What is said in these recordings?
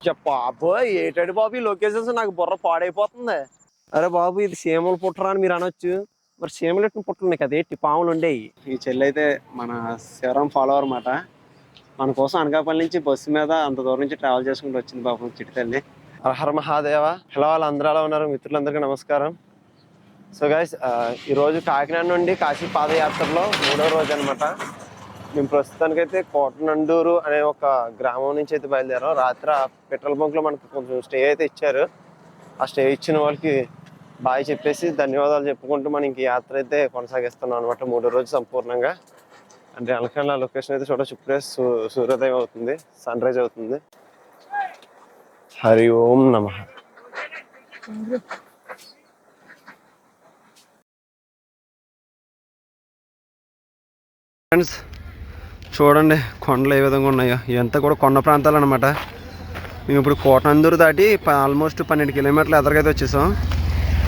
బాబోయ్ ఏటాడు బాబు ఈ లొకేషన్స్ నాకు బుర్ర పాడైపోతుంది. అరే బాబు ఇది సీమలు పుట్టరా అని మీరు అనొచ్చు. మరి సీమలు ఎట్టిన పుట్టలు కదా ఎట్టి పాములు ఉండేవి. ఈ చెల్లి అయితే మన శివరాం ఫాలోవర్ అన్నమాట. మన కోసం అనకాపల్లి నుంచి బస్సు మీద అంత దూరం నుంచి ట్రావెల్ చేసుకుంటూ వచ్చింది పాపం చిట్టి తల్లి. హర మహాదేవ. హలో వాళ్ళు అందరూ ఎలా ఉన్నారు? మిత్రులందరికీ నమస్కారం. సో గైస్ ఈరోజు కాకినాడ నుండి కాశీ పాదయాత్రలో 3వ రోజు అనమాట. మేము ప్రస్తుతానికైతే కోటనండూరు అనే ఒక గ్రామం నుంచి అయితే బయలుదేరాం. రాత్రి పెట్రోల్ బంక్లో మనకు కొంచెం స్టే అయితే ఇచ్చారు. ఆ స్టే ఇచ్చిన వాళ్ళకి బాయ్ చెప్పేసి ధన్యవాదాలు చెప్పుకుంటూ మనం ఇంక యాత్ర అయితే కొనసాగిస్తున్నాం అనమాట. 3వ రోజు సంపూర్ణంగా. అంటే అలకల్లా లొకేషన్ అయితే చూడొచ్చు. ఇప్పుడే సూర్యోదయం అవుతుంది, సన్ రైజ్ అవుతుంది. హరి ఓం నమః. ఫ్రెండ్స్ చూడండి కొండలు ఏ విధంగా ఉన్నాయో. ఇదంతా కూడా కొండ ప్రాంతాలు అనమాట. మేము ఇప్పుడు కోటనందూరు దాటి ఆల్మోస్ట్ 12 కిలోమీటర్లు ఎదరికైతే వచ్చేసాం.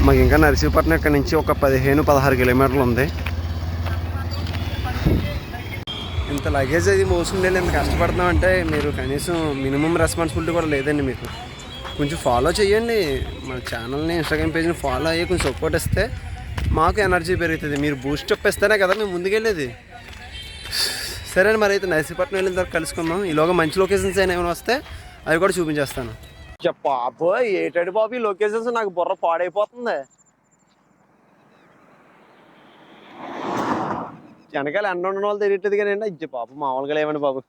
మాకు ఇంకా నరసీపట్నం ఇక్కడ నుంచి ఒక 15-16 కిలోమీటర్లు ఉంది. ఇంత లగేజ్ అది మోసుకుండే ఎంత కష్టపడుతున్నాం అంటే మీరు కనీసం మినిమం రెస్పాన్సిబిలిటీ కూడా లేదండి. మీకు కొంచెం ఫాలో చేయండి మన ఛానల్ని, ఇన్స్టాగ్రామ్ పేజ్ని ఫాలో అయ్యి కొంచెం సపోర్ట్ ఇస్తే మాకు ఎనర్జీ పెరుగుతుంది. మీరు బూస్ట్ అప్ ఇస్తేనే కదా మేము ముందుకెళ్ళేది. సరే మరి అయితే నరసీపట్నం వెళ్ళిన తర్వాత కలుసుకుందాం. ఈలోగా మంచి లొకేషన్స్ అయినా ఏమైనా వస్తే అవి కూడా చూపించేస్తాను. బాబోయ్ ఏటాడు బాబు ఈ లొకేషన్స్ నాకు బుర్ర పాడైపోతుంది. వెనకాల ఎండ ఉన్న వాళ్ళు తెలియట్లేదు కానీ అండి బాబు మామూలుగా లేవండి బాబు.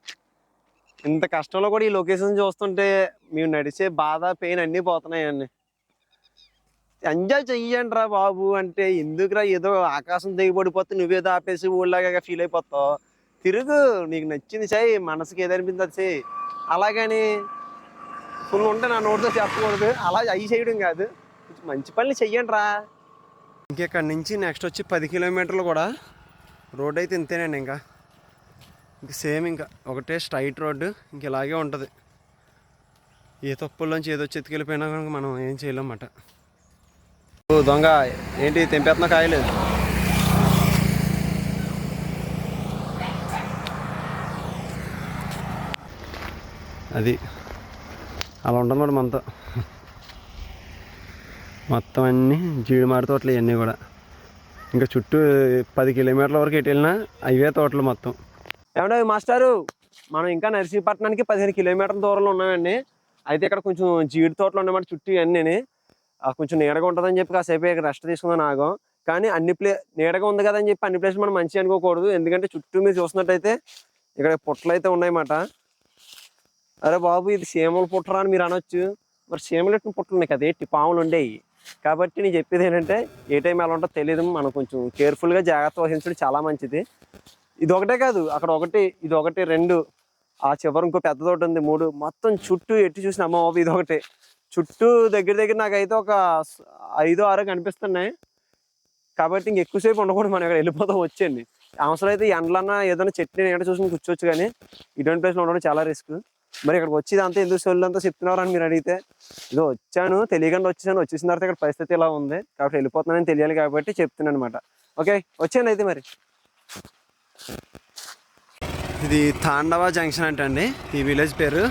ఇంత కష్టంలో కూడా ఈ లొకేషన్ చూస్తుంటే మేము నడిచే బాధ పెయిన్ అన్నీ పోతున్నాయండి. ఎంజాయ్ చెయ్యండి రా బాబు అంటే ఎందుకురా ఏదో ఆకాశం దిగిపడిపోతే నువ్వేదో ఆపేసి ఊళ్ళలాగా ఫీల్ అయిపోతావు. తిరుగు, నీకు నచ్చింది చెయ్యి, మనసుకి ఏదనిపింది అది చెయ్యి. అలాగని ఫుల్ ఉంటే నా నోటితో చెప్పకూడదు. అలా అవి చేయడం కాదు, మంచి పనులు చెయ్యండి రా. ఇంకెక్కడి నుంచి నెక్స్ట్ వచ్చి 10 కిలోమీటర్లు కూడా రోడ్ అయితే ఇంతేనండి. ఇంకా సేమ్ ఇంకా ఒకటే స్ట్రైట్ రోడ్డు. ఇంక ఇలాగే ఉంటుంది. ఏ తప్పుల్లోంచి ఏదో చెతికెళ్ళిపోయినా కనుక మనం ఏం చేయలేమన్నమాట. దొంగ ఏంటి తెంపేస్తున్నా కాయలు? అది అలా ఉండనమాట మనతో. మొత్తం అన్నీ జీడిమాడి తోటలు ఇవన్నీ కూడా. ఇంకా చుట్టూ 10 కిలోమీటర్ల వరకు ఎటు వెళ్ళినా అవే తోటలు మొత్తం. ఏమంటే మాస్టారు మనం ఇంకా నరసీపట్నానికి 15 కిలోమీటర్ల దూరంలో ఉన్నామండి. అయితే ఇక్కడ కొంచెం జీడి తోటలు ఉన్నాయన్నమాట చుట్టూ ఇవన్నీ. కొంచెం నీడగా ఉంటుందని చెప్పి కాసేపు ఇక్కడ రెస్ట్ తీసుకుందాం ఆగం. కానీ నీడగా ఉంది కదని చెప్పి అన్ని ప్లేస్ మనం మంచిగా అనుకోకూడదు. ఎందుకంటే చుట్టూ మీరు చూసినట్టయితే ఇక్కడ పుట్టలు అయితే ఉన్నాయన్నమాట. అరే బాబు ఇది సీమలు పుట్టరా అని మీరు అనొచ్చు. మరి సీమలు ఎట్టిన పుట్టలు ఉన్నాయి కదా ఎట్టి పాములు ఉండేవి. కాబట్టి నేను చెప్పేది ఏంటంటే ఏ టైం ఎలా ఉంటుందో తెలియదు. మనం కొంచెం కేర్ఫుల్గా జాగ్రత్త వహించడం చాలా మంచిది. ఇది ఒకటే కాదు, అక్కడ ఒకటి, ఇది ఒకటి, 2, ఆ చివరి ఇంకో పెద్ద తోట ఉంది, 3, మొత్తం చుట్టూ ఎట్టి చూసిన అమ్మ బాబు ఇది ఒకటి. చుట్టూ దగ్గర నాకైతే ఒక 5-6 కనిపిస్తున్నాయి. కాబట్టి ఇంక ఎక్కువసేపు ఉండకూడదు, మనం ఇక్కడ వెళ్ళిపోతాం వచ్చేయండి. అవసరం అయితే ఎండలన్నా ఏదైనా చెట్టు ఎండ చూసుకుని కూర్చోవచ్చు. కానీ ఇటువంటి ప్లేస్లో ఉండడం చాలా రిస్క్. మరి ఇక్కడికి వచ్చి ఇదంతా ఎందుకు సొల్లంతా చెప్తున్నారు అని మీరు అడిగితే, ఇదో వచ్చాను తెలియకుండా వచ్చేసిన తర్వాత ఇక్కడ పరిస్థితి ఇలా ఉంది కాబట్టి వెళ్ళిపోతున్నానని తెలియాలి కాబట్టి చెప్తున్నాను అనమాట. ఓకే వచ్చాను అయితే. మరి ఇది తాండవ జంక్షన్ అంటండి ఈ విలేజ్ పేరు.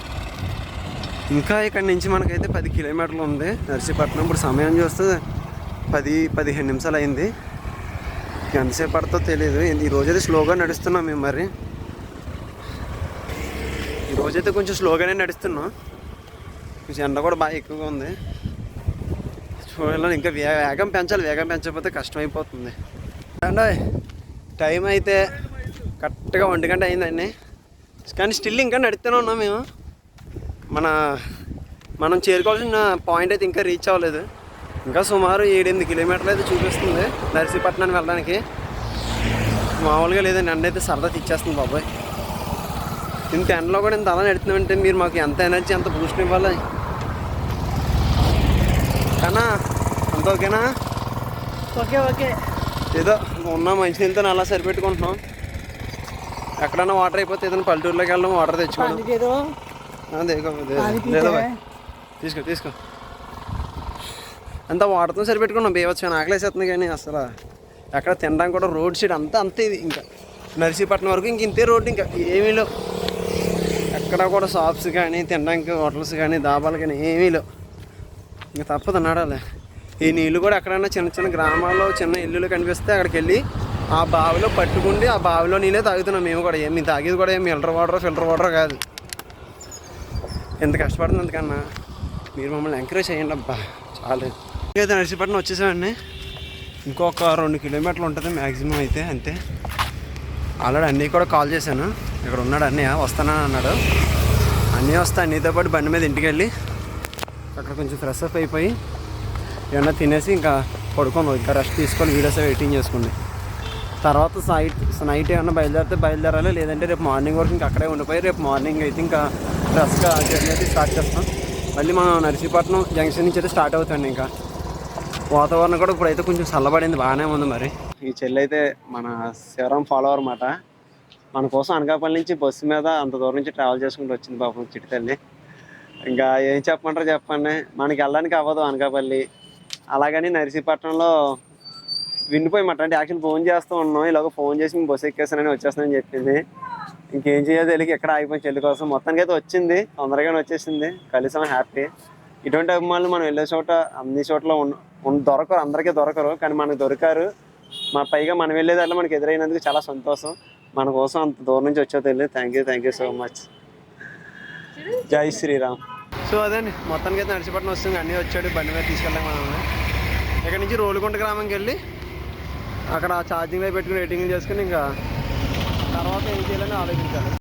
ఇంకా ఇక్కడ నుంచి మనకైతే 10 కిలోమీటర్లు ఉంది నరసీపట్నం. ఇప్పుడు సమయం చూస్తే 10-15 నిమిషాలు అయింది. ఎంతసేపు పడుతుందో తెలియదు. ఈరోజైతే స్లోగా నడుస్తున్నాం మేము. మరి ఈరోజైతే కొంచెం స్లోగానే నడుస్తున్నాం. కొంచెం ఎండ కూడా బాగా ఎక్కువగా ఉంది. చూడాలి, ఇంకా వేగం పెంచాలి. వేగం పెంచకపోతే కష్టం అయిపోతుంది. అండి టైం అయితే కరెక్ట్గా 1 గంట అయిందండి. కానీ స్టిల్ ఇంకా నడుస్తూనే ఉన్నాం మేము. మనం చేరుకోవాల్సిన పాయింట్ అయితే ఇంకా రీచ్ అవ్వలేదు. ఇంకా సుమారు 7-8 కిలోమీటర్లు అయితే చూపిస్తుంది నరసీపట్నానికి వెళ్ళడానికి. మామూలుగా లేదండి, ఎండ అయితే సరదా తెచ్చేస్తుంది బాబాయ్. ఇంత ఎండలో కూడా ఇంత అలా నడుతున్నామంటే మీరు మాకు ఎంత ఎనర్జీ, ఎంత బూస్ట్ ఇవ్వాలి. కానీ అంత ఓకేనా? ఓకే ఏదో ఉన్న మంచినీళ్ళతో అలా సరిపెట్టుకుంటున్నాం. ఎక్కడన్నా వాటర్ అయిపోతే ఏదైనా పల్లెటూరులోకి వెళ్ళడం వాటర్ తెచ్చుకోవడం. లేదా తీసుకో అంతా వాటర్తో సరిపెట్టుకున్నాం. బేవచ్చు ఆకలేసేస్తుంది. కానీ అసలు ఎక్కడ తినడానికి కూడా రోడ్ సైడ్ అంతే. ఇది ఇంకా నరసీపట్నం వరకు ఇంతే రోడ్డు, ఇంకా ఏమీ లేవు. ఎక్కడ కూడా షాప్స్ కానీ తినడానికి హోటల్స్ కానీ దాబాలు కానీ ఏమీ లేవు. ఇంకా తప్పదు నడాలి. ఈ నీళ్ళు కూడా ఎక్కడైనా చిన్న చిన్న గ్రామాల్లో చిన్న ఇల్లులు కనిపిస్తే అక్కడికి వెళ్ళి ఆ బావిలో పట్టుకుండి ఆ బావిలో నీళ్ళే తాగుతున్నాం మేము కూడా. ఏమి తాగేది కూడా ఏమి ఫిల్టర్ వాటర్ కాదు. ఎంత కష్టపడుతుంది అందుకన్నా మీరు మమ్మల్ని ఎంకరేజ్ చేయండి అబ్బా. చాలు అయితే నర్సీపట్నం వచ్చేసామండి. ఇంకొక 2 కిలోమీటర్లు ఉంటుంది మ్యాక్సిమం అయితే అంతే. ఆల్రెడీ అన్నయ్య కూడా కాల్ చేశాను. ఇక్కడ ఉన్నాడు అన్నయ్య, వస్తానని అన్నాడు. అన్నయ్య వస్తా, అన్నయ్యతో పాటు బండి మీద ఇంటికి వెళ్ళి అక్కడ కొంచెం ఫ్రెష్ అప్ అయిపోయి ఏమన్నా తినేసి ఇంకా పడుకోను. ఇంకా రెస్ట్ తీసుకొని వీడియోస్ ఎడిటింగ్ చేసుకోండి. తర్వాత నైట్ ఏమన్నా బయలుదేరాలి, లేదంటే రేపు మార్నింగ్ వరకు ఇంకా అక్కడే ఉండిపోయి రేపు మార్నింగ్ అయితే ఇంకా ఫ్రెష్గా జర్నీ అయితే స్టార్ట్ చేస్తాం. మళ్ళీ మనం నర్సీపట్నం జంక్షన్ నుంచి అయితే స్టార్ట్ అవుతాండి. ఇంకా వాతావరణం కూడా ఇప్పుడైతే కొంచెం చల్లబడింది, బాగానే ఉంది. మరి ఈ చెల్లి అయితే మన శివరాం ఫాలోవర్ అన్నమాట. మన కోసం అనకాపల్లి నుంచి బస్సు మీద అంత దూరం నుంచి ట్రావెల్ చేసుకుంటూ వచ్చింది పాపం చిట్టి తల్లి. ఇంకా ఏం చెప్పమంటారో చెప్పండి, మనకి వెళ్ళడానికి అవ్వదు అనకాపల్లి. అలాగని నర్సీపట్నంలో విండిపోయమాట. అంటే యాక్చువల్ ఫోన్ చేస్తూ ఉన్నాం, ఇలాగ ఫోన్ చేసి బస్సు ఎక్కేస్తానని వచ్చేస్తానని చెప్పింది. ఇంకేం చేయాలో తెలియక ఎక్కడ ఆగిపోయి చెల్లి కోసం. మొత్తానికి అయితే వచ్చింది, తొందరగానే వచ్చేసింది. కలిసాం, హ్యాపీ. ఇటువంటి అభిమానులు మనం వెళ్ళే చోట అన్ని చోట్ల దొరకరు, అందరికీ దొరకరు. కానీ మనకు దొరికారు. పైగా మనం వెళ్ళేదాల్లో మనకి ఎదురైనందుకు చాలా సంతోషం. మన కోసం అంత దూరం నుంచి వచ్చో తెలియదు. Thank you so much. జై శ్రీరామ్. సో అదండి, మొత్తానికి అయితే నర్సీపట్నం వస్తుంది. అన్నీ వచ్చాడు, బండి మీద తీసుకెళ్ళాం మనల్ని. ఇక్కడ నుంచి రోలుగుంట గ్రామంకి వెళ్ళి అక్కడ ఛార్జింగ్లో పెట్టుకుని రేటింగ్ చేసుకుని ఇంకా తర్వాత ఏం చేయాలని ఆలోచించాలి.